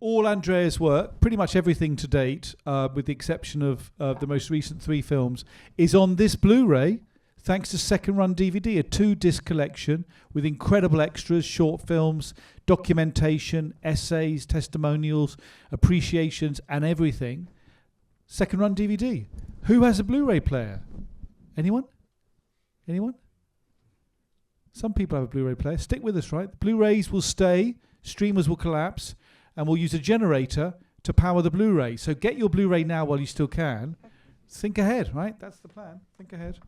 all Andrea's work, pretty much everything to date, with the exception of the most recent 3 films, is on this Blu-ray, thanks to Second Run DVD, a 2-disc collection with incredible extras, short films, documentation, essays, testimonials, appreciations, and everything. Second Run DVD. Who has a Blu-ray player? Anyone? Anyone? Some people have a Blu-ray player. Stick with us, right? Blu-rays will stay, streamers will collapse, and we'll use a generator to power the Blu-ray. So get your Blu-ray now while you still can. Think ahead, right? That's the plan. Think ahead.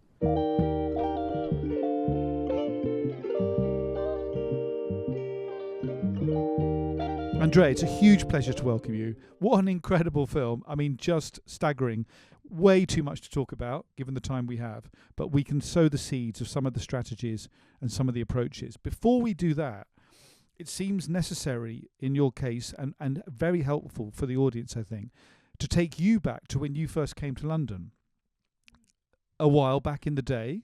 Andrea, it's a huge pleasure to welcome you. What an incredible film. I mean, just staggering. Way too much to talk about, given the time we have, but we can sow the seeds of some of the strategies and some of the approaches. Before we do that, it seems necessary in your case, and very helpful for the audience, I think, to take you back to when you first came to London a while back in the day.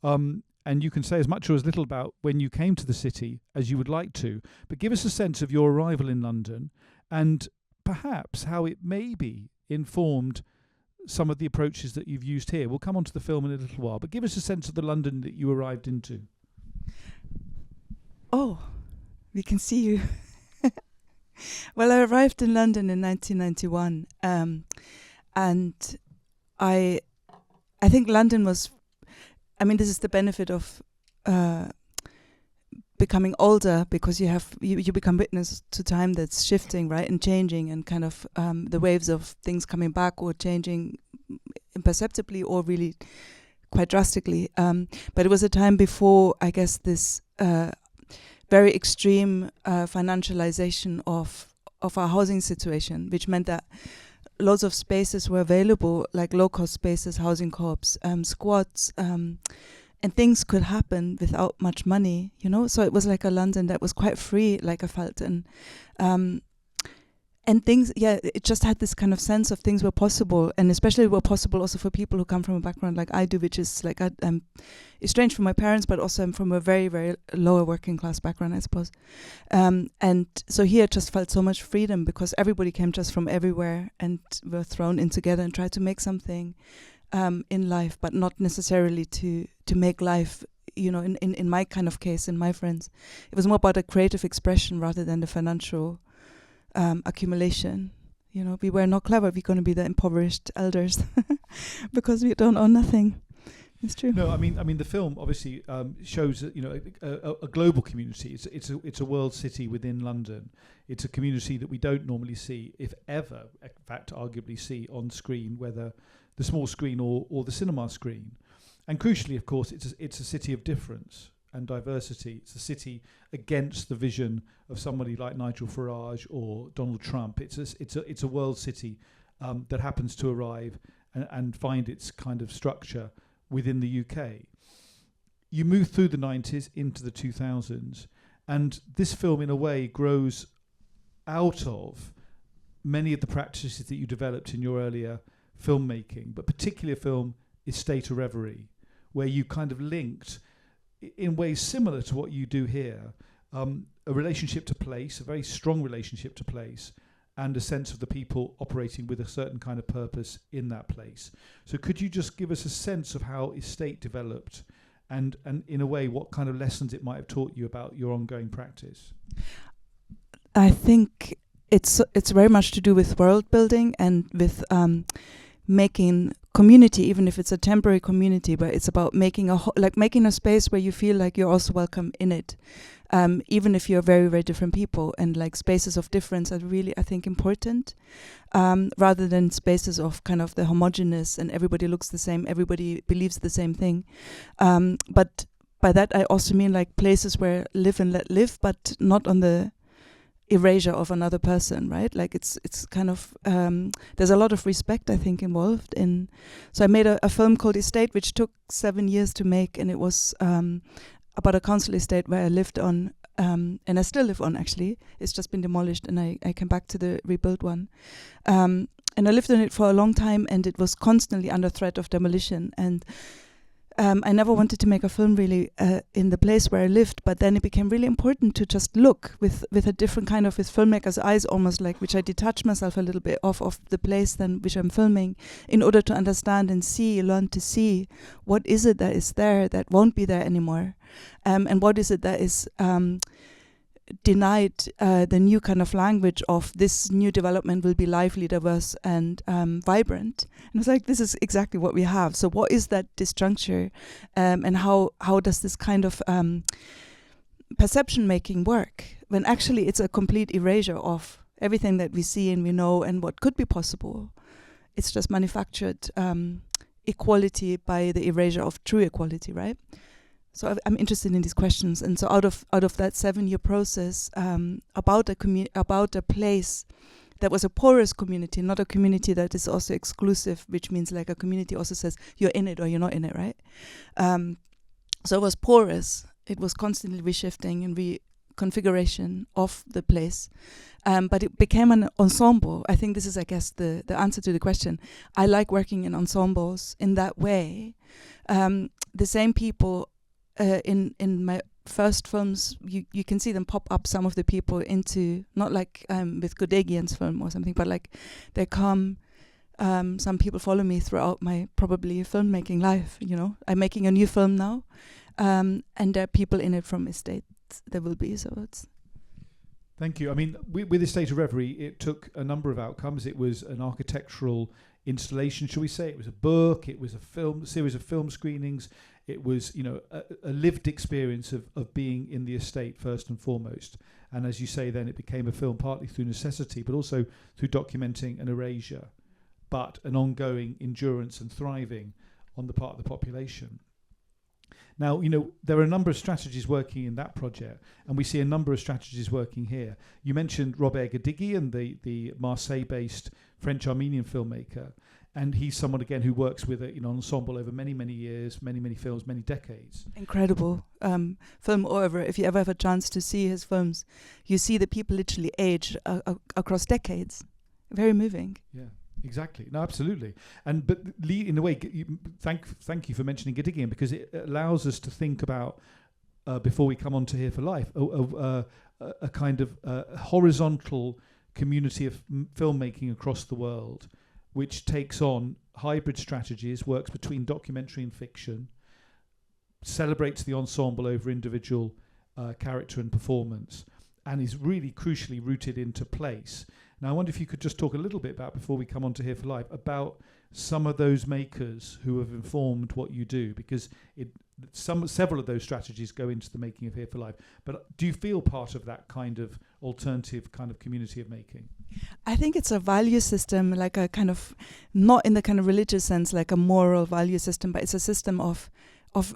And you can say as much or as little about when you came to the city as you would like to, but give us a sense of your arrival in London and perhaps how it maybe informed some of the approaches that you've used here. We'll come on to the film in a little while, but give us a sense of the London that you arrived into. Oh, we can see you. Well, I arrived in London in 1991, and I think London was, I mean, this is the benefit of becoming older, because you become witness to time that's shifting, right, and changing, and kind of the waves of things coming back or changing imperceptibly or really quite drastically. But it was a time before, I guess, this very extreme financialization of our housing situation, which meant that loads of spaces were available, like low-cost spaces, housing co-ops, squats, and things could happen without much money, you know. So it was like a London that was quite free, like I felt, and things, yeah, it just had this kind of sense of things were possible, and especially were possible also for people who come from a background like I do, which is like I'm estranged from my parents, but also I'm from a very, very lower working class background, I suppose. And so here it just felt so much freedom, because everybody came just from everywhere and were thrown in together and tried to make something in life, but not necessarily to make life, you know, in my kind of case, in my friends. It was more about a creative expression rather than the financial accumulation. You know, we were not clever. We're going to be the impoverished elders because we don't own nothing. It's true. No, I mean, the film obviously shows, you know, a global community. It's a world city within London. It's a community that we don't normally see, if ever, in fact, arguably see on screen, whether the small screen or the cinema screen. And crucially, of course, it's a city of difference and diversity. It's a city against the vision of somebody like Nigel Farage or Donald Trump. It's a world city that happens to arrive and find its kind of structure within the UK. You move through the 90s into the 2000s, and this film in a way grows out of many of the practices that you developed in your earlier filmmaking, but particularly a film is State of Reverie, where you kind of linked, in ways similar to what you do here, a relationship to place, a very strong relationship to place, and a sense of the people operating with a certain kind of purpose in that place. So could you just give us a sense of how Estate developed, and in a way what kind of lessons it might have taught you about your ongoing practice? I think it's very much to do with world building and with making community, even if it's a temporary community, but it's about making making a space where you feel like you're also welcome in it, even if you're very, very different people, and like spaces of difference are really, I think, important, rather than spaces of kind of the homogeneous and everybody looks the same, everybody believes the same thing. But by that I also mean like places where live and let live, but not on the erasure of another person, right? Like it's kind of there's a lot of respect, I think, involved in. So I made a film called Estate, which took 7 years to make, and it was about a council estate where I lived on, and I still live on, actually. It's just been demolished, and I came back to the rebuilt one, and I lived on it for a long time, and it was constantly under threat of demolition. And I never wanted to make a film really in the place where I lived, but then it became really important to just look with a different kind of, with filmmaker's eyes almost, like, which I detach myself a little bit of the place then which I'm filming, in order to understand and learn to see what is it that is there that won't be there anymore, and what is it that is denied the new kind of language of this new development will be lively, diverse, and vibrant. And it's like, this is exactly what we have. So what is that disjuncture, and how does this kind of perception making work, when actually it's a complete erasure of everything that we see and we know and what could be possible? It's just manufactured equality by the erasure of true equality, right? So I'm interested in these questions, and so out of that 7-year process, about a place that was a porous community, not a community that is also exclusive, which means like a community also says you're in it or you're not in it, right? So it was porous. It was constantly reshifting and reconfiguration of the place, but it became an ensemble. I think this is, I guess, the answer to the question. I like working in ensembles in that way. The same people. In my first films, you can see them pop up, some of the people, into, not like with Godegian's film or something, but like they come, some people follow me throughout my probably filmmaking life, you know. I'm making a new film now, and there are people in it from Estate, there will be, so it's... Thank you. I mean, with Estate of Reverie, it took a number of outcomes. It was an architectural installation, shall we say. It was a book, it was a series of film screenings. It was, you know, a lived experience of being in the estate first and foremost. And as you say, then it became a film partly through necessity, but also through documenting an erasure, but an ongoing endurance and thriving on the part of the population. Now, you know, there are a number of strategies working in that project, and we see a number of strategies working here. You mentioned Robert Guédiguian, the Marseille-based French-Armenian filmmaker. And he's someone, again, who works with an ensemble over many, many years, many, many films, many decades. Incredible film over. If you ever have a chance to see his films, you see the people literally age across decades. Very moving. Yeah, exactly. No, absolutely. But in a way, thank you for mentioning Guédiguian, because it allows us to think about, before we come on to Here for Life, a kind of horizontal community of filmmaking across the world, which takes on hybrid strategies, works between documentary and fiction, celebrates the ensemble over individual character and performance, and is really crucially rooted into place. Now, I wonder if you could just talk a little bit about, before we come on to Here for Life, about some of those makers who have informed what you do, because several of those strategies go into the making of Here for Life. But do you feel part of that kind of alternative kind of community of making? I think it's a value system, like a kind of, not in the kind of religious sense, like a moral value system, but it's a system of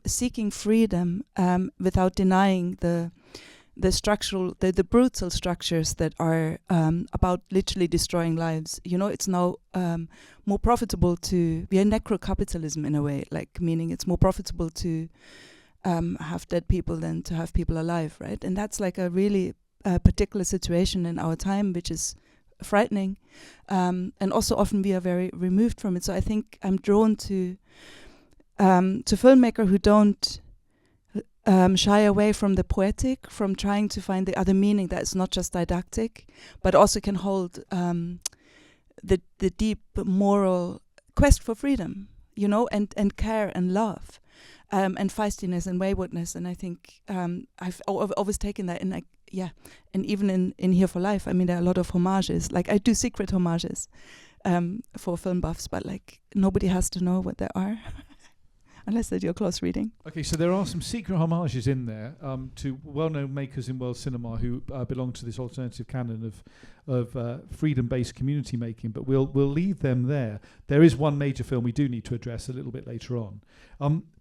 seeking freedom without denying the structural, the brutal structures that are about literally destroying lives. You know, it's now more profitable to, we are necro-capitalism in a way, like meaning it's more profitable to have dead people than to have people alive, right? And that's like a really particular situation in our time, which is frightening. And also often we are very removed from it. So I think I'm drawn to filmmakers who don't shy away from the poetic, from trying to find the other meaning that is not just didactic, but also can hold the deep moral quest for freedom, you know, and care and love, and feistiness and waywardness. And I think I've always taken that in, like, yeah, and even in Here for Life, I mean, there are a lot of homages. Like, I do secret homages for film buffs, but like nobody has to know what they are. Unless they do a close reading. Okay, so there are some secret homages in there to well-known makers in world cinema who belong to this alternative canon of freedom-based community making, but we'll leave them there. There is one major film we do need to address a little bit later on.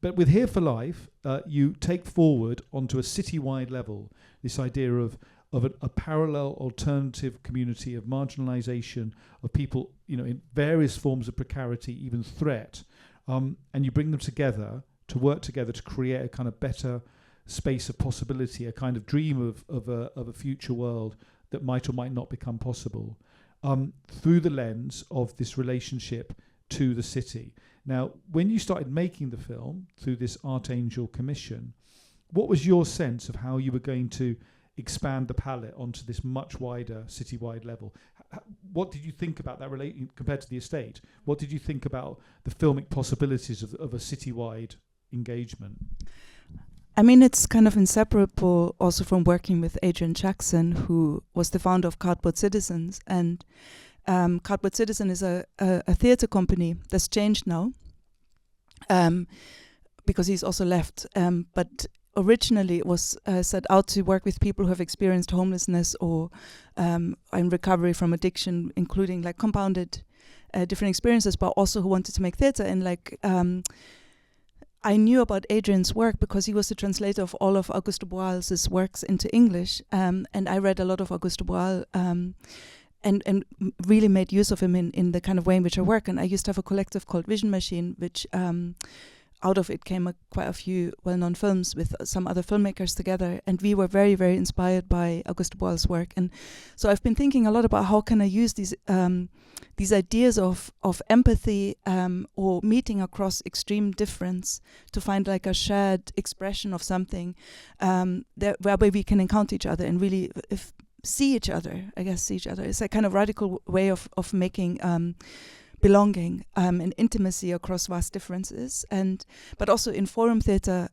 But with Here for Life, you take forward onto a citywide level this idea of a parallel alternative community of marginalisation of people, you know, in various forms of precarity, even threat. And you bring them together to work together to create a kind of better space of possibility, a kind of dream of a future world that might or might not become possible, through the lens of this relationship to the city. Now, when you started making the film through this Artangel-commission, what was your sense of how you were going to expand the palette onto this much wider citywide level? What did you think about that relating compared to the estate? What did you think about the filmic possibilities of a citywide engagement? I mean, it's kind of inseparable also from working with Adrian Jackson, who was the founder of Cardboard Citizens. And Cardboard Citizen is a theatre company that's changed now because he's also left. But originally it was set out to work with people who have experienced homelessness or in recovery from addiction, including like compounded different experiences, but also who wanted to make theatre. And like I knew about Adrian's work because he was the translator of all of Auguste Boal's works into English, and I read a lot of Auguste Boal and really made use of him in the kind of way in which I work. And I used to have a collective called Vision Machine, which out of it came quite a few well-known films with some other filmmakers together, and we were very, very inspired by Auguste Boal's work. And so I've been thinking a lot about how can I use these ideas of empathy or meeting across extreme difference to find like a shared expression of something whereby we can encounter each other and really see each other. It's a kind of radical way of making belonging and intimacy across vast differences, but also in forum theatre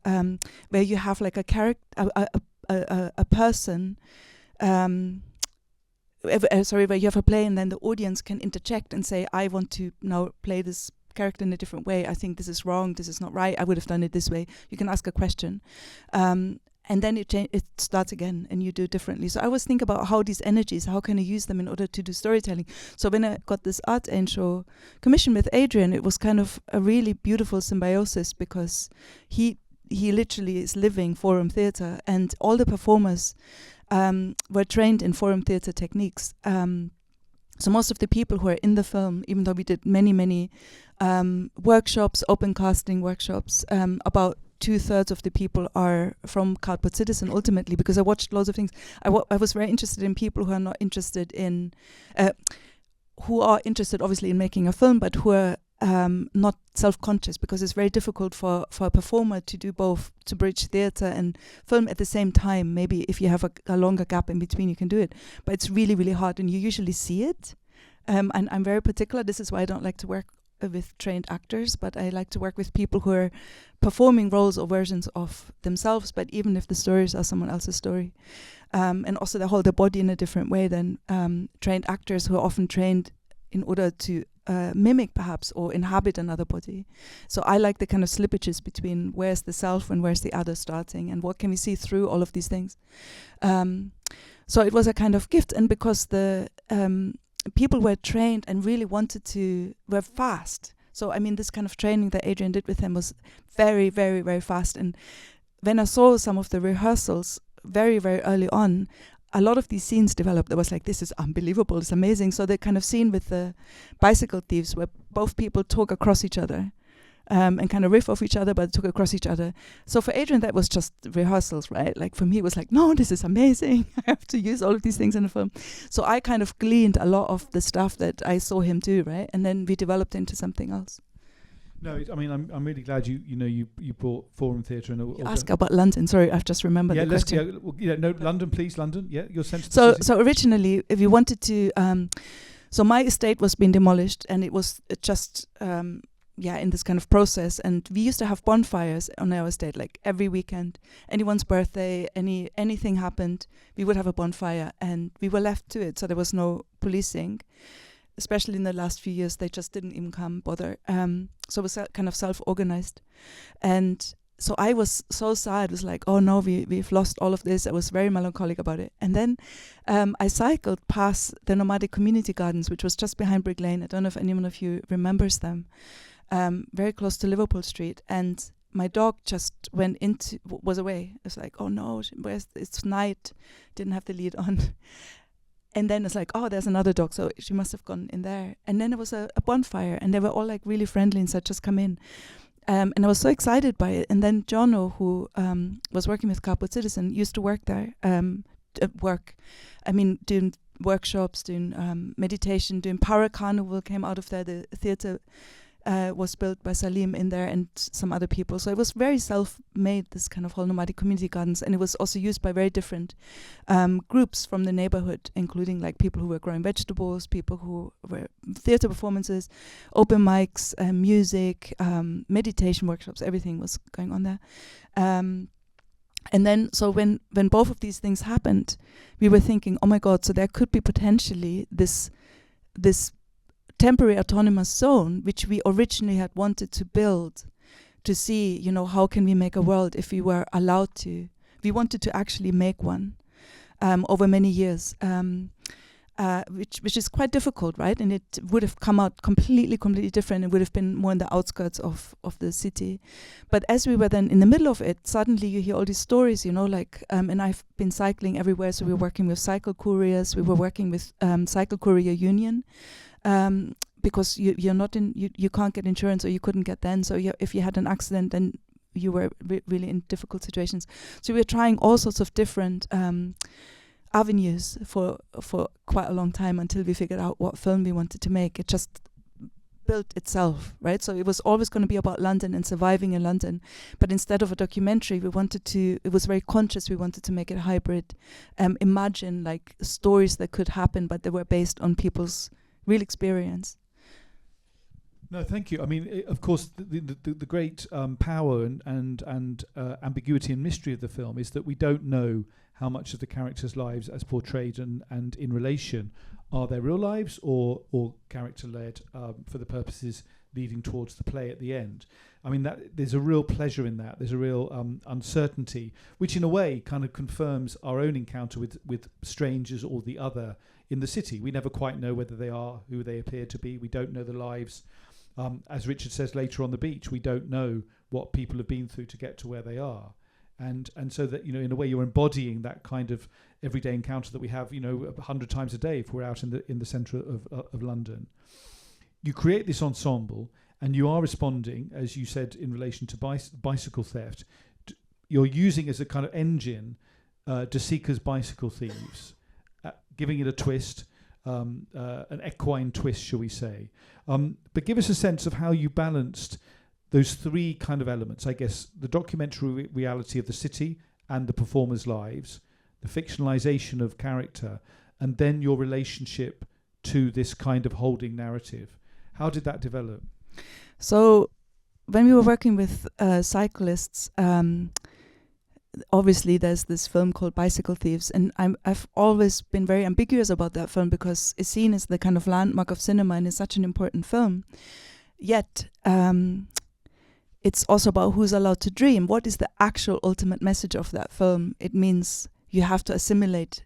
where you have like a character, a person. Where you have a play and then the audience can interject and say, I want to now play this character in a different way. I think this is wrong. This is not right. I would have done it this way. You can ask a question. And then it starts again and you do it differently. So I always think about how these energies, how can I use them in order to do storytelling? So when I got this Artangel-commissioned with Adrian, it was kind of a really beautiful symbiosis because he literally is living forum theatre and all the performers were trained in forum theatre techniques. So most of the people who are in the film, even though we did many workshops, open casting workshops, about 2/3 of the people are from Cardboard Citizen ultimately, because I watched loads of things. I was very interested in people who are not interested in, who are interested obviously in making a film, but who are not self-conscious, because it's very difficult for a performer to do both, to bridge theatre and film at the same time. Maybe if you have a longer gap in between, you can do it. But it's really, really hard, and you usually see it. And I'm very particular. This is why I don't like to work with trained actors, but I like to work with people who are performing roles or versions of themselves, but even if the stories are someone else's story. And also they hold their body in a different way than trained actors who are often trained in order to mimic perhaps or inhabit another body. So I like the kind of slippages between where's the self and where's the other starting, and what can we see through all of these things. So it was a kind of gift, and because the people were trained and really were fast. So I mean, this kind of training that Adrian did with him was very, very, very fast. And when I saw some of the rehearsals very, very early on, a lot of these scenes developed. I was like, this is unbelievable, it's amazing. So the kind of scene with the bicycle thieves where both people talk across each other and kind of riff off each other, but talk across each other. So for Adrian, that was just rehearsals, right? Like for me, it was like, no, this is amazing. I have to use all of these things in the film. So I kind of gleaned a lot of the stuff that I saw him do, right? And then we developed into something else. No, I mean, I'm really glad you brought forum theatre and all. You ask about London. Sorry, I've just remembered the question. London, please, London. Yeah, your sense. So originally, if you wanted to, so my estate was being demolished, and it was just in this kind of process. And we used to have bonfires on our estate, like every weekend. Anyone's birthday, anything happened, we would have a bonfire, and we were left to it. So there was no policing. Especially in the last few years, they just didn't even bother. So it was kind of self-organized. And so I was so sad. It was like, oh no, we've lost all of this. I was very melancholic about it. And then I cycled past the nomadic community gardens, which was just behind Brick Lane. I don't know if anyone of you remembers them. Very close to Liverpool Street. And my dog just was away. It's like, oh no, it's night. Didn't have the lead on. And then it's like, oh, there's another dog, so she must have gone in there. And then there was a bonfire, and they were all like really friendly and said, just come in. And I was so excited by it. And then Jono, who was working with Cardboard Citizen, used to work there, doing workshops, doing meditation, doing Para Carnival came out of there. The theatre was built by Salim in there and some other people. So it was very self-made, this kind of whole nomadic community gardens, and it was also used by very different groups from the neighborhood, including like people who were growing vegetables, people who were theatre performances, open mics, music, meditation workshops, everything was going on there. And then, so when both of these things happened, we were thinking, oh my God, so there could be potentially this temporary autonomous zone, which we originally had wanted to build to see, you know, how can we make a world if we were allowed to. We wanted to actually make one over many years, which is quite difficult, right? And it would have come out completely different. It would have been more in the outskirts of the city. But as we were then in the middle of it, suddenly you hear all these stories, you know, like, and I've been cycling everywhere. So we were working with cycle couriers. We were working with Cycle Courier Union. Because you're not you can't get insurance, or you couldn't get then. So if you had an accident, then you were really in difficult situations. So we were trying all sorts of different avenues for quite a long time until we figured out what film we wanted to make. It just built itself, right? So it was always going to be about London and surviving in London. But instead of a documentary, it was very conscious. We wanted to make it hybrid. Imagine like stories that could happen, but they were based on people's real experience. No, thank you. I mean, of course, the great power and ambiguity and mystery of the film is that we don't know how much of the characters' lives, as portrayed and in relation, are their real lives or character-led for the purposes leading towards the play at the end. I mean, that there's a real pleasure in that. There's a real uncertainty, which in a way kind of confirms our own encounter with strangers or the other in the city. We never quite know whether they are who they appear to be. We don't know the lives. As Richard says later on the beach, we don't know what people have been through to get to where they are. And so that, you know, in a way you're embodying that kind of everyday encounter that we have, you know, 100 times a day if we're out in the centre of London. You create this ensemble and you are responding, as you said, in relation to bicycle theft. You're using as a kind of engine De Seeker's Bicycle Thieves, giving it a twist, an equine twist, shall we say. But give us a sense of how you balanced those three kind of elements, I guess, the documentary reality of the city and the performers' lives, the fictionalization of character, and then your relationship to this kind of holding narrative. How did that develop? So when we were working with cyclists, obviously there's this film called Bicycle Thieves, and I've always been very ambiguous about that film because it's seen as the kind of landmark of cinema and it's such an important film. Yet it's also about who's allowed to dream. What is the actual ultimate message of that film? It means you have to assimilate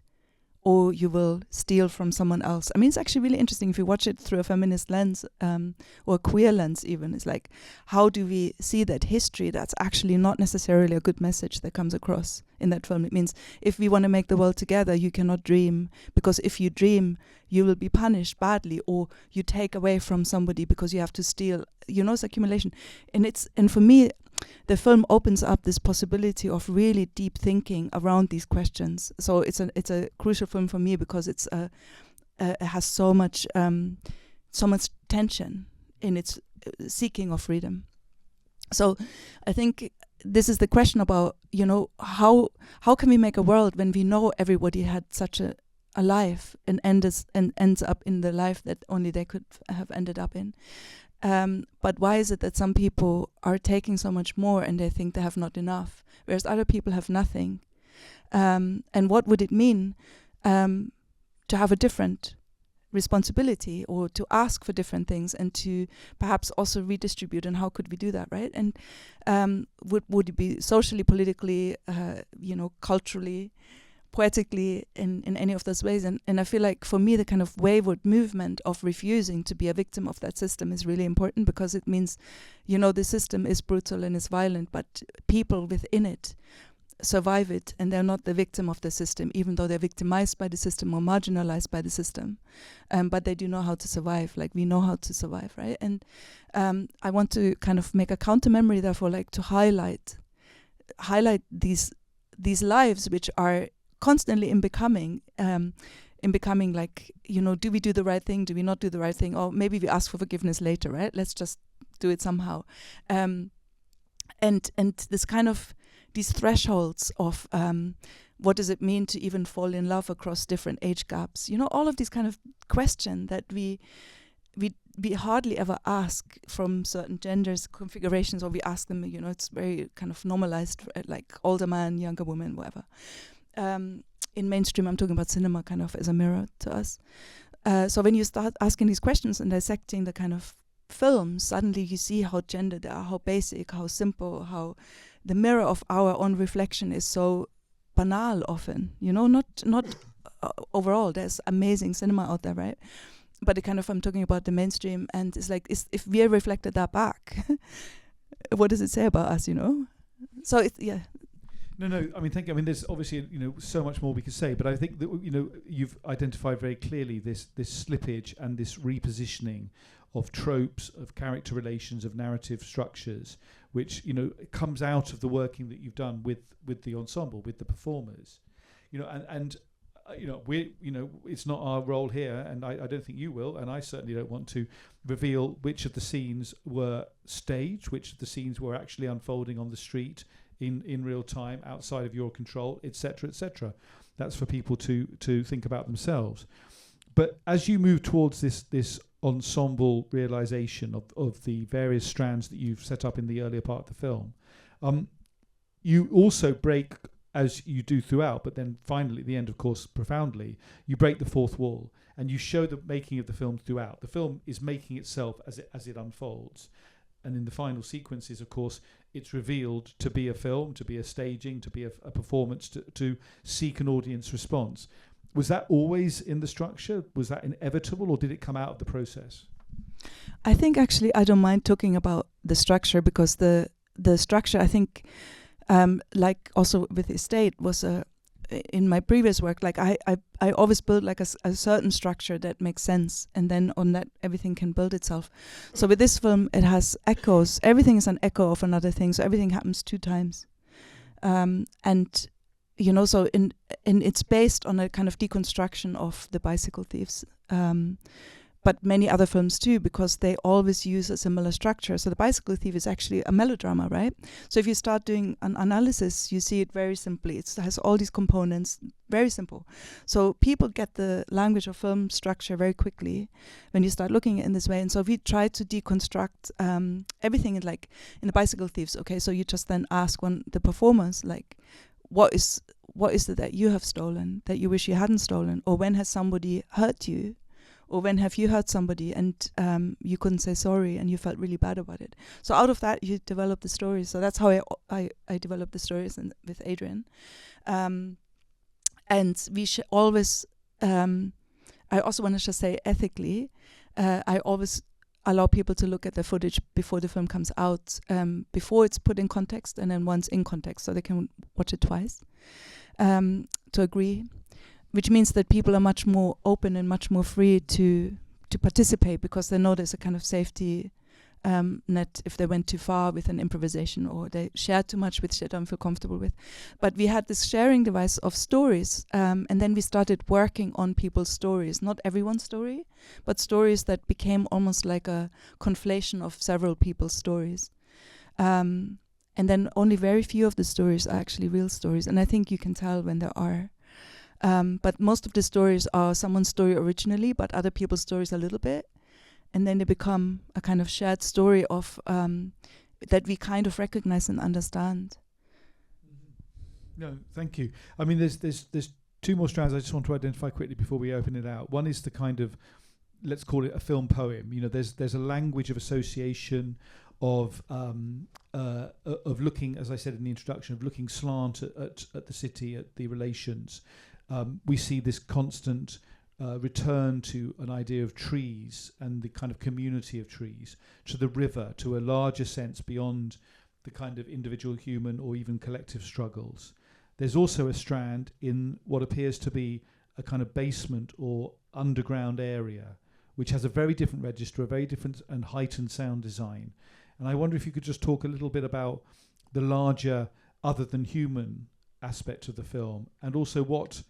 or you will steal from someone else. I mean, it's actually really interesting if you watch it through a feminist lens or a queer lens even. It's like, how do we see that history that's actually not necessarily a good message that comes across in that film? It means if we want to make the world together, you cannot dream, because if you dream, you will be punished badly, or you take away from somebody because you have to steal. You know, it's accumulation. And for me, the film opens up this possibility of really deep thinking around these questions. So it's a crucial film for me because it has so much tension in its seeking of freedom. So I think this is the question about, you know, how can we make a world when we know everybody had such a life and ends up in the life that only they could have ended up in. But why is it that some people are taking so much more and they think they have not enough, whereas other people have nothing? And what would it mean to have a different responsibility, or to ask for different things, and to perhaps also redistribute? And how could we do that, right? And would it be socially, politically, culturally, poetically, in any of those ways? And I feel like for me the kind of wayward movement of refusing to be a victim of that system is really important, because it means, you know, the system is brutal and is violent, but people within it survive it, and they're not the victim of the system, even though they're victimized by the system or marginalized by the system, but they do know how to survive, like we know how to survive, right? And I want to kind of make a counter memory, therefore, like to highlight these lives which are constantly in becoming, in becoming like, do we do the right thing? Do we not do the right thing? Or maybe we ask for forgiveness later, right? Let's just do it somehow. And this kind of these thresholds of what does it mean to even fall in love across different age gaps? All of these kind of questions that we hardly ever ask from certain genders, configurations, or we ask them, it's very kind of normalized, like older man, younger woman, whatever. In mainstream, I'm talking about cinema kind of as a mirror to us. So when you start asking these questions and dissecting the kind of films, suddenly you see how gendered they are, how basic, how simple, how the mirror of our own reflection is so banal often, not overall. There's amazing cinema out there, right? But I'm talking about the mainstream, and it's like, if we reflected that back, what does it say about us, So yeah. No. I mean, thank you. I mean, there's obviously so much more we could say, but I think that you've identified very clearly this slippage and this repositioning of tropes, of character relations, of narrative structures, which comes out of the working that you've done with the ensemble, with the performers, we it's not our role here, and I don't think you will, and I certainly don't want to reveal which of the scenes were staged, which of the scenes were actually unfolding on the street in real time, outside of your control, etc., etc. That's for people to think about themselves. But as you move towards this ensemble realization of the various strands that you've set up in the earlier part of the film, you also break, as you do throughout, but then finally at the end, of course, profoundly, you break the fourth wall and you show the making of the film throughout. The film is making itself as it unfolds. And in the final sequences, of course, it's revealed to be a film, to be a staging, to be a performance, to seek an audience response. Was that always in the structure? Was that inevitable, or did it come out of the process? I think actually I don't mind talking about the structure, because the structure, I think, like also with Estate, was in my previous work, like I always build like a certain structure that makes sense, and then on that everything can build itself. So with this film, it has echoes. Everything is an echo of another thing, so everything happens 2 times. And so in it's based on a kind of deconstruction of The Bicycle Thieves, but many other films too, because they always use a similar structure. So The Bicycle Thief is actually a melodrama, right? So if you start doing an analysis, you see it very simply. It has all these components, very simple. So people get the language of film structure very quickly when you start looking in this way. And so we try to deconstruct everything in The Bicycle Thieves. Okay, so you just then ask the performers, like, what is it that you have stolen that you wish you hadn't stolen? Or when has somebody hurt you? Or when have you hurt somebody and you couldn't say sorry and you felt really bad about it? So out of that, you develop the stories. So that's how I developed the stories with Adrian. And we should always, I also want to just say ethically, I always allow people to look at the footage before the film comes out, before it's put in context, and then once in context, so they can watch it twice to agree. Which means that people are much more open and much more free to participate, because they know there's a kind of safety net if they went too far with an improvisation, or they shared too much, which they don't feel comfortable with. But we had this sharing device of stories, and then we started working on people's stories, not everyone's story, but stories that became almost like a conflation of several people's stories. And then only very few of the stories are actually real stories, and I think you can tell when there are. But most of the stories are someone's story originally, but other people's stories a little bit. And then they become a kind of shared story of that we kind of recognize and understand. No, thank you. I mean, there's 2 more strands I just want to identify quickly before we open it out. One is the kind of, let's call it a film poem. There's a language of association, of looking, as I said in the introduction, of looking slant at the city, at the relations. We see this constant return to an idea of trees and the kind of community of trees, to the river, to a larger sense beyond the kind of individual human or even collective struggles. There's also a strand in what appears to be a kind of basement or underground area, which has a very different register, a very different and heightened sound design. And I wonder if you could just talk a little bit about the larger, other than human aspect of the film, and also what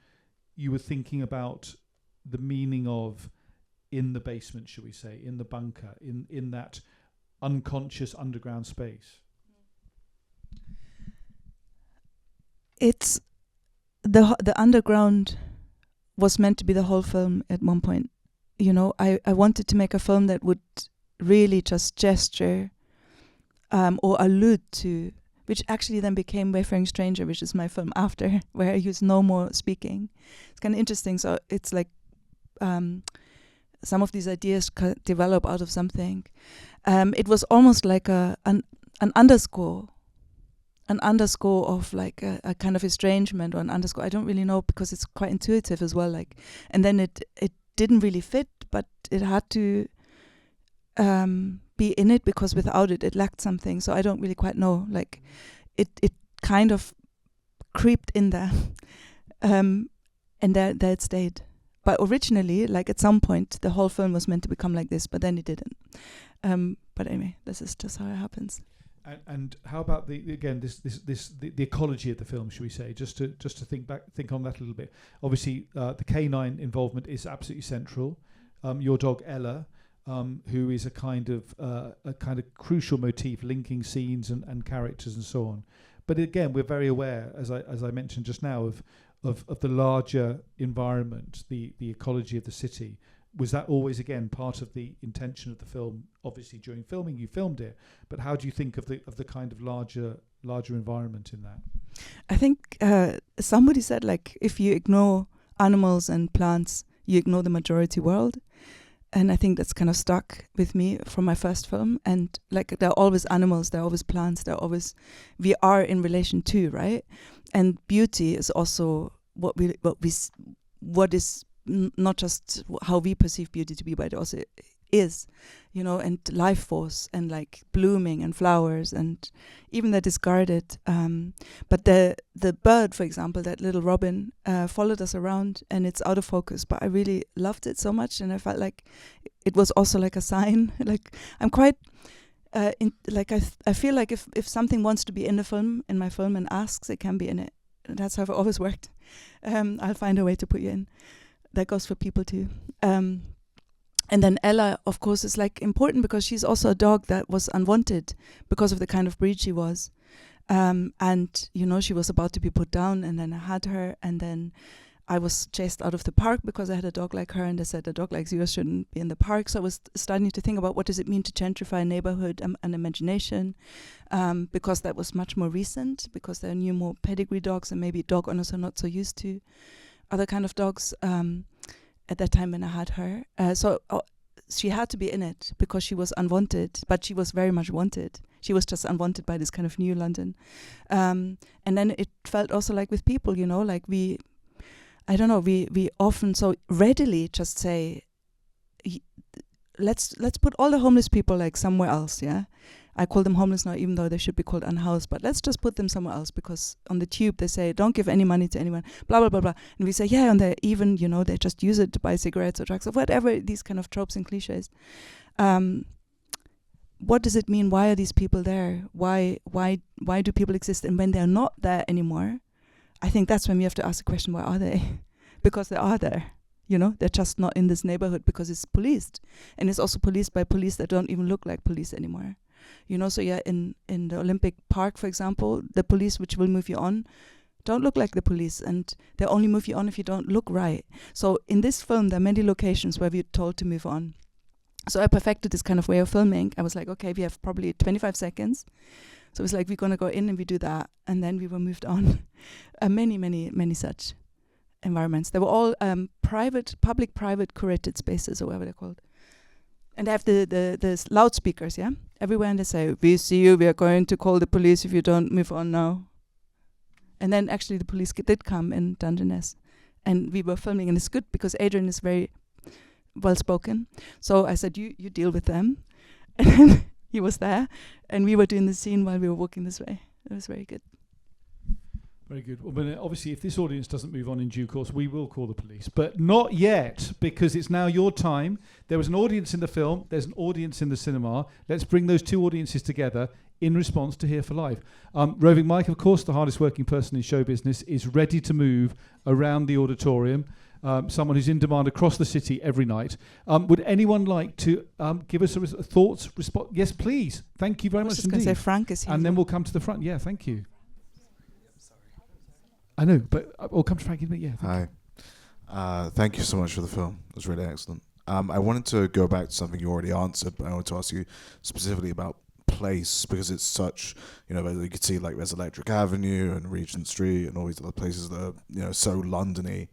you were thinking about the meaning of in the basement, shall we say, in the bunker, in that unconscious underground space? It's the underground was meant to be the whole film at one point. You know, I wanted to make a film that would really just gesture or allude to, which actually then became Wayfaring Stranger, which is my film after, where I use no more speaking. It's kind of interesting. So it's like some of these ideas develop out of something. It was almost like an underscore of like a kind of estrangement, or an underscore. I don't really know, because it's quite intuitive as well. Like, and then it didn't really fit, but it had to be in it, because without it lacked something. So I don't really quite know. Like, it kind of creeped in there, and there it stayed. But originally, like at some point, the whole film was meant to become like this, but then it didn't. But anyway, this is just how it happens. And how about the ecology of the film, should we say? Just to think on that a little bit. Obviously, the canine involvement is absolutely central. Your dog Ella, who is a kind of crucial motif, linking scenes and characters and so on. But again, we're very aware, as I mentioned just now, of the larger environment, the ecology of the city. Was that always, again, part of the intention of the film? Obviously, during filming, you filmed it, but how do you think of the kind of larger environment in that? I think somebody said, like, if you ignore animals and plants, you ignore the majority world. And I think that's kind of stuck with me from my first film. And like, there are always animals, there are always plants, we are in relation to, right? And beauty is also what is not just how we perceive beauty to be, but it also is, you know, and life force, and like blooming and flowers, and even the discarded. But the bird, for example, that little robin, followed us around, and it's out of focus. But I really loved it so much, and I felt like it was also like a sign. Like, I'm quite I feel like if something wants to be in my film, and asks, it can be in it. And that's how I've always worked. I'll find a way to put you in. That goes for people too. And then Ella, of course, is like important, because she's also a dog that was unwanted because of the kind of breed she was. And, you know, she was about to be put down, and then I had her, and then I was chased out of the park because I had a dog like her, and they said a dog like yours shouldn't be in the park. So I was starting to think about, what does it mean to gentrify a neighborhood and imagination, because that was much more recent, because there are new, more pedigree dogs, and maybe dog owners are not so used to other kind of dogs at that time when I had her. So she had to be in it, because she was unwanted, but she was very much wanted. She was just unwanted by this kind of new London. And then it felt also like with people, you know, like we often so readily just say, let's put all the homeless people like somewhere else, yeah? I call them homeless now, even though they should be called unhoused, but let's just put them somewhere else, because on the tube they say, don't give any money to anyone, blah, blah, blah, blah. And we say, yeah, and they even, you know, they just use it to buy cigarettes or drugs or whatever, these kind of tropes and cliches. What does it mean? Why are these people there? Why do people exist? And when they're not there anymore, I think that's when we have to ask the question, why are they? Because they are there. You know, they're just not in this neighborhood because it's policed. And it's also policed by police that don't even look like police anymore. You know, so yeah, in the Olympic Park, for example, the police which will move you on don't look like the police, and they only move you on if you don't look right. So in this film, there are many locations where we're told to move on. So I perfected this kind of way of filming. I was like, okay, we have probably 25 seconds. So it's like, we're going to go in and we do that. And then we were moved on. Many such environments. They were all public-private curated spaces, or whatever they're called. And they have the loudspeakers, yeah? Everywhere, and they say, we see you, we are going to call the police if you don't move on now. And then actually the police did come in Dungeness. And we were filming, and it's good because Adrian is very well-spoken. So I said, you deal with them. And then he was there, and we were doing the scene while we were walking this way. It was very good. Very good. Well, but obviously, if this audience doesn't move on in due course, we will call the police. But not yet, because it's now your time. There was an audience in the film. There's an audience in the cinema. Let's bring those two audiences together in response to Here for Life. Roving Mike, of course, the hardest working person in show business, is ready to move around the auditorium. someone who's in demand across the city every night. Would anyone like to give us thoughts? Yes, please. Thank you very much indeed. I was just going to say Frank is here. And then we'll come to the front. Yeah, thank you. I know, but we'll come to Frank in a minute. Yeah. Hi. Thank you so much for the film. It was really excellent. I wanted to go back to something you already answered, but I wanted to ask you specifically about place, because it's such, you could see like there's Electric Avenue and Regent Street and all these other places that are, so Londony,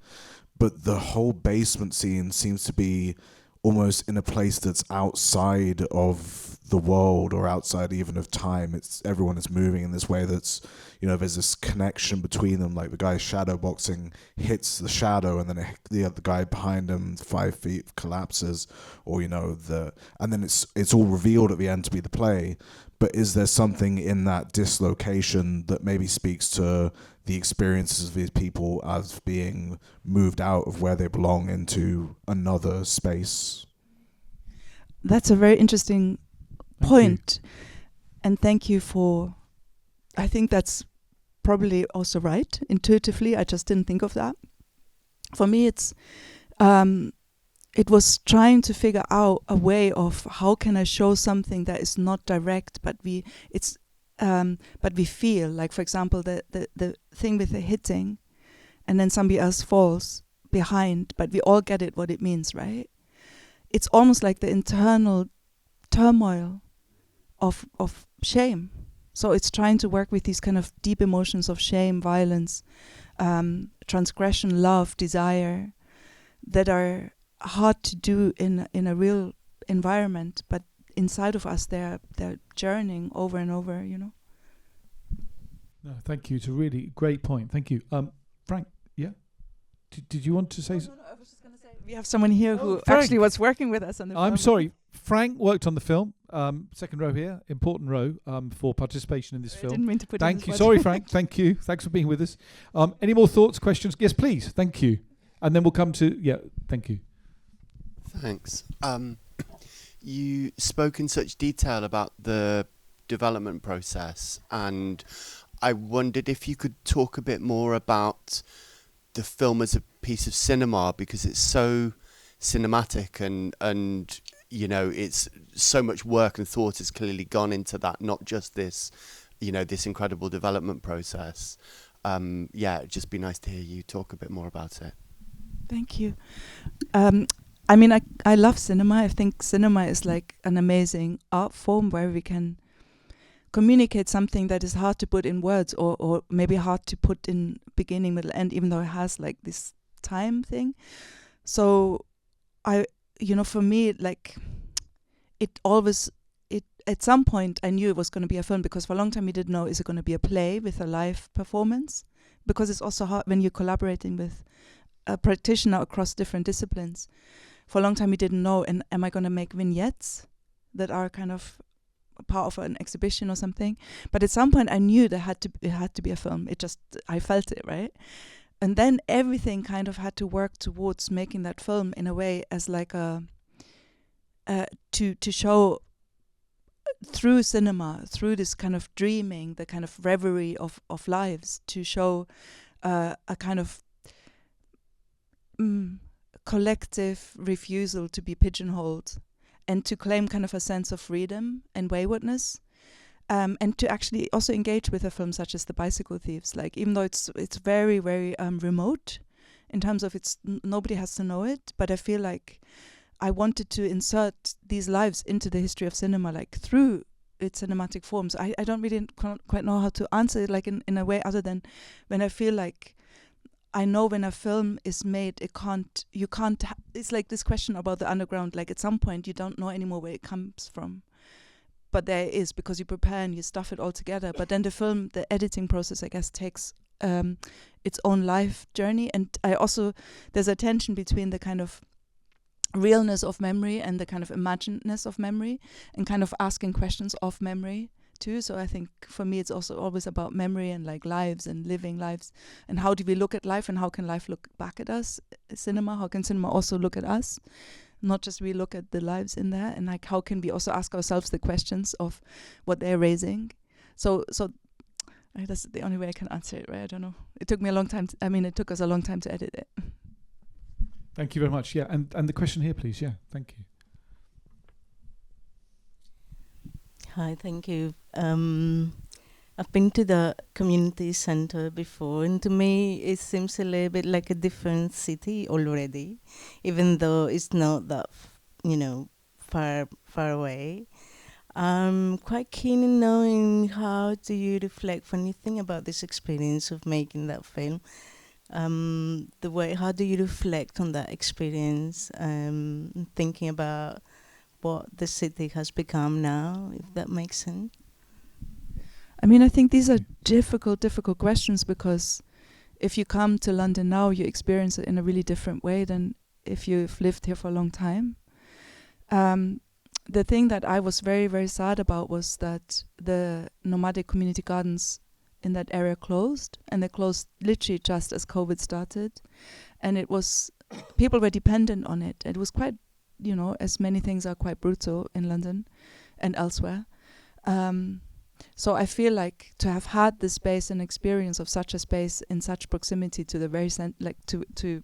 but the whole basement scene seems to be almost in a place that's outside of the world or outside even of time. Everyone is moving in this way that's, there's this connection between them, like the guy shadow boxing hits the shadow and then the other guy behind him 5 feet collapses, or and then it's all revealed at the end to be the play. But is there something in that dislocation that maybe speaks to the experiences of these people as being moved out of where they belong into another space? That's a very interesting point. And thank you for, I think that's probably also right, intuitively. I just didn't think of that. For me, it was trying to figure out a way of how can I show something that is not direct, but we feel, like, for example, the thing with the hitting, and then somebody else falls behind, but we all get it what it means, right? It's almost like the internal turmoil of shame. So it's trying to work with these kind of deep emotions of shame, violence, transgression, love, desire, that are hard to do in a real environment, but inside of us they're journeying over and over, No, thank you. It's a really great point. Thank you. Frank, yeah? Did you want to say No, I was just going to say we have someone here who actually was working with us on the film. I'm sorry. Frank worked on the film. Second row here, important row for participation in this film. I didn't mean to put Thank you. Sorry, Frank. Thank you. Thanks for being with us. Any more thoughts, questions? Yes, please. Thank you. And then we'll come to, thank you. Thanks. You spoke in such detail about the development process, and I wondered if you could talk a bit more about the film as a piece of cinema, because it's so cinematic and it's so much work and thought has clearly gone into that, not just this, this incredible development process. It'd just be nice to hear you talk a bit more about it. Thank you. I love cinema. I think cinema is like an amazing art form where we can communicate something that is hard to put in words, or maybe hard to put in beginning, middle, end, even though it has like this time thing. So for me, like, at some point I knew it was going to be a film, because for a long time we didn't know, is it going to be a play with a live performance? Because it's also hard when you're collaborating with a practitioner across different disciplines. For a long time we didn't know, and am I going to make vignettes that are kind of part of an exhibition or something? But at some point I knew it had to be a film. I felt it, right? And then everything kind of had to work towards making that film in a way as like to show through cinema, through this kind of dreaming, the kind of reverie of lives, to show a kind of collective refusal to be pigeonholed, and to claim kind of a sense of freedom and waywardness, and to actually also engage with a film such as The Bicycle Thieves. Like, even though it's very, very remote in terms of nobody has to know it, but I feel like I wanted to insert these lives into the history of cinema, like through its cinematic forms. I don't really quite know how to answer it, like in a way other than when I feel like I know when a film is made, it's like this question about the underground, like at some point you don't know anymore where it comes from. But there it is, because you prepare and you stuff it all together. But then the editing process, I guess, takes its own life journey. And there's a tension between the kind of realness of memory and the kind of imaginedness of memory, and kind of asking questions of memory too. So I think for me it's also always about memory and like lives and living lives, and how do we look at life, and how can life look back at us? How can cinema also look at us? Not just we look at the lives in there, and like how can we also ask ourselves the questions of what they're raising? So that's the only way I can answer it, right? I don't know. It took me a long time. It took us a long time to edit it. Thank you very much. Yeah, and the question here, please. Yeah, thank you. Hi, thank you. I've been to the community center before, and to me it seems a little bit like a different city already, even though it's not that, far away. I'm quite keen in knowing how do you reflect when you think about this experience of making that film. How do you reflect on that experience, thinking about what the city has become now, if that makes sense? I mean, I think these are difficult questions, because if you come to London now, you experience it in a really different way than if you've lived here for a long time. The thing that I was very, very sad about was that the nomadic community gardens in that area closed, and they closed literally just as COVID started. And it was, people were dependent on it. It was quite, as many things are quite brutal in London and elsewhere. So I feel like to have had the space and experience of such a space in such proximity to the very to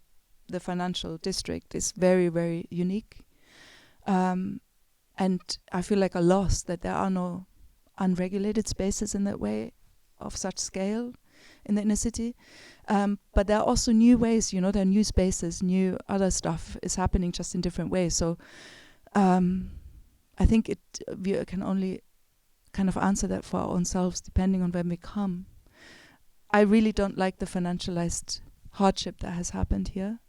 the financial district is very, very unique. And I feel like a loss that there are no unregulated spaces in that way of such scale in the inner city. But there are also new ways, there are new spaces, new other stuff is happening just in different ways. So I think we can only kind of answer that for our own selves depending on when we come. I really don't like the financialized hardship that has happened here,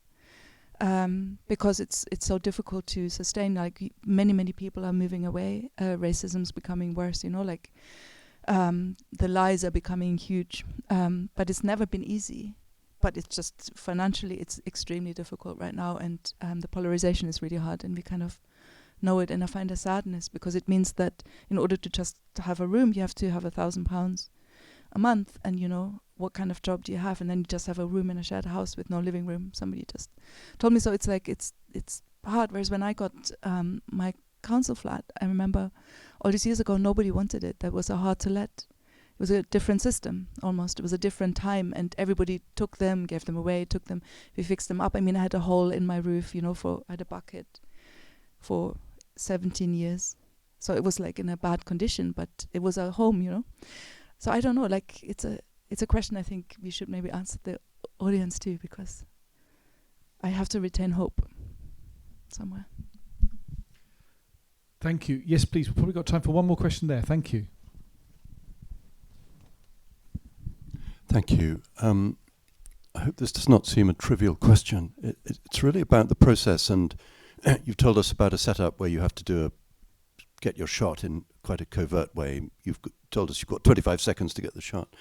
because it's so difficult to sustain. Like many people are moving away. Racism's becoming worse. The lies are becoming huge. But it's never been easy. But it's just financially, it's extremely difficult right now, and the polarization is really hard, and we kind of know it. And I find a sadness, because it means that in order to just have a room, you have to have £1,000 a month, and what kind of job do you have? And then you just have a room in a shared house with no living room. Somebody just told me. So it's like it's hard. Whereas when I got my council flat, I remember all these years ago, nobody wanted it. That was a hard to let. It was a different system almost. It was a different time, and everybody took them, gave them away, took them. We fixed them up. I mean, I had a hole in my roof, I had a bucket for 17 years. So it was like in a bad condition, but it was a home, So I don't know, like it's a question I think we should maybe answer the audience too, because I have to retain hope somewhere. Thank you. Yes, please. We've probably got time for one more question there. Thank you. Thank you. I hope this does not seem a trivial question. It's really about the process, and you've told us about a setup where you have to get your shot in quite a covert way. You've told us you've got 25 seconds to get the shot.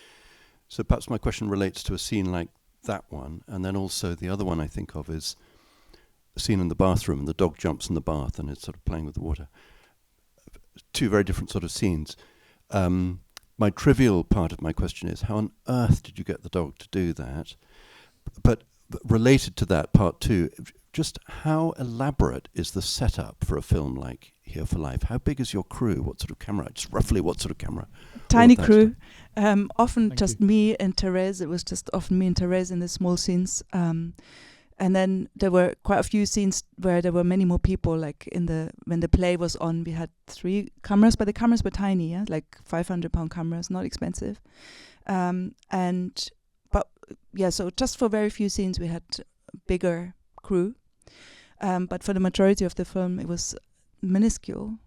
So perhaps my question relates to a scene like that one, and then also the other one I think of is a scene in the bathroom, and the dog jumps in the bath and it's sort of playing with the water. Two very different sort of scenes. My trivial part of my question is, how on earth did you get the dog to do that? But related to that, part two, just how elaborate is the setup for a film like Here for Life? How big is your crew? What sort of camera? Just roughly what sort of camera? Tiny crew. Often Thank just you. me and Therese. It was just often me and Therese in the small scenes. And then there were quite a few scenes where there were many more people. Like when the play was on, we had 3 cameras, but the cameras were tiny, like £500 cameras, not expensive. So just for very few scenes we had bigger crew. But for the majority of the film, it was minuscule.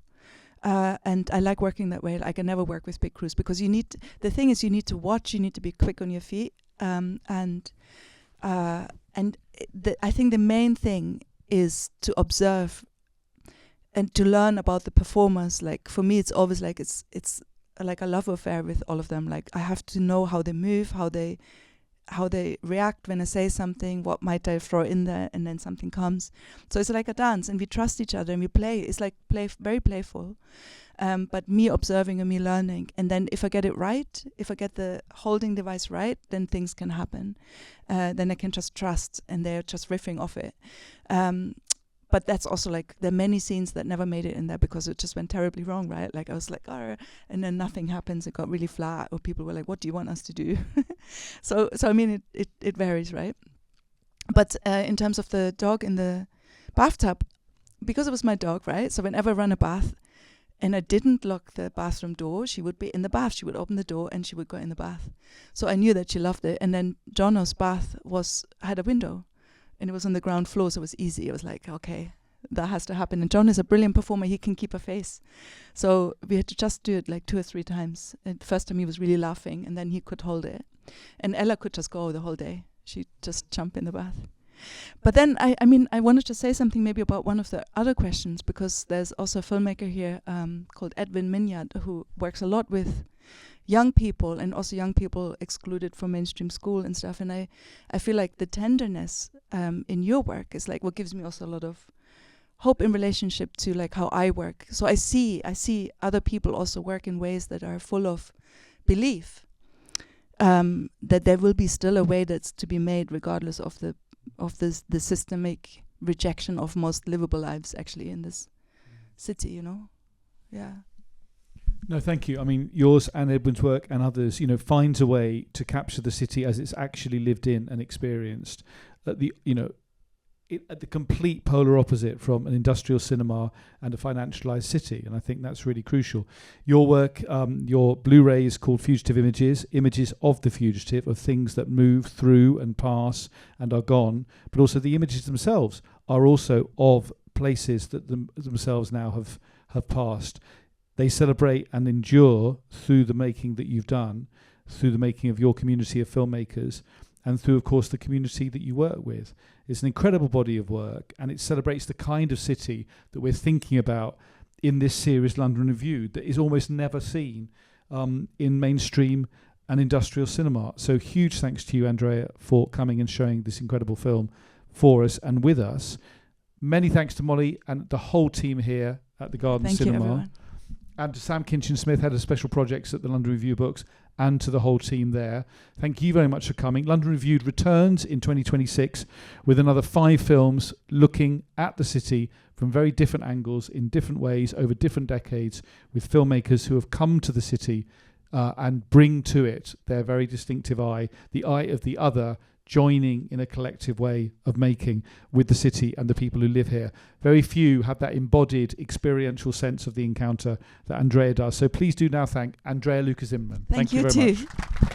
And I like working that way. I can never work with big crews, because you need to watch, you need to be quick on your feet. I think the main thing is to observe and to learn about the performers. Like for me, it's always like it's like a love affair with all of them. Like I have to know how they move, how they react when I say something, what might I throw in there, and then something comes. So it's like a dance, and we trust each other and we play. It's like very playful. But me observing and me learning, and then if I get it right, if I get the holding device right, then things can happen. Then I can just trust, and they're just riffing off it. But that's also like there are many scenes that never made it in there because it just went terribly wrong, right? Like I was like, oh, and then nothing happens. It got really flat, or people were like, "What do you want us to do?" So I mean, it varies, right? But in terms of the dog in the bathtub, because it was my dog, right? So whenever I run a bath and I didn't lock the bathroom door, she would be in the bath. She would open the door and she would go in the bath. So I knew that she loved it. And then Jono's bath had a window and it was on the ground floor, so it was easy. It was like, okay, that has to happen. And John is a brilliant performer. He can keep a face. So we had to just do it like 2 or 3 times. And the first time he was really laughing and then he could hold it. And Ella could just go the whole day. She'd just jump in the bath. But then, I wanted to say something maybe about one of the other questions, because there's also a filmmaker here called Edwin Minyard who works a lot with young people and also young people excluded from mainstream school and stuff. And I feel like the tenderness in your work is like what gives me also a lot of hope in relationship to like how I work. So I see other people also work in ways that are full of belief, that there will be still a way that's to be made regardless of the systemic rejection of most livable lives actually in this city, you know? Yeah. No, thank you. I mean, yours and Edwin's work and others, finds a way to capture the city as it's actually lived in and experienced at the complete polar opposite from an industrial cinema and a financialized city. And I think that's really crucial. Your work, your Blu-ray is called Fugitive Images of the Fugitive, of things that move through and pass and are gone. But also the images themselves are also of places that themselves now have passed. They celebrate and endure through the making that you've done, through the making of your community of filmmakers, and through, of course, the community that you work with. It's an incredible body of work, and it celebrates the kind of city that we're thinking about in this series, London Reviewed, that is almost never seen in mainstream and industrial cinema. So huge thanks to you, Andrea, for coming and showing this incredible film for us and with us. Many thanks to Molly and the whole team here at the Garden Thank Cinema. you, everyone. And to Sam Kinchin-Smith, head of special projects at the London Review Books, and to the whole team there. Thank you very much for coming. London Reviewed returns in 2026 with another 5 films looking at the city from very different angles, in different ways, over different decades, with filmmakers who have come to the city and bring to it their very distinctive eye, the eye of the other, joining in a collective way of making with the city and the people who live here. Very few have that embodied experiential sense of the encounter that Andrea does. So please do now thank Andrea Luka Zimmerman. Thank you very too. much.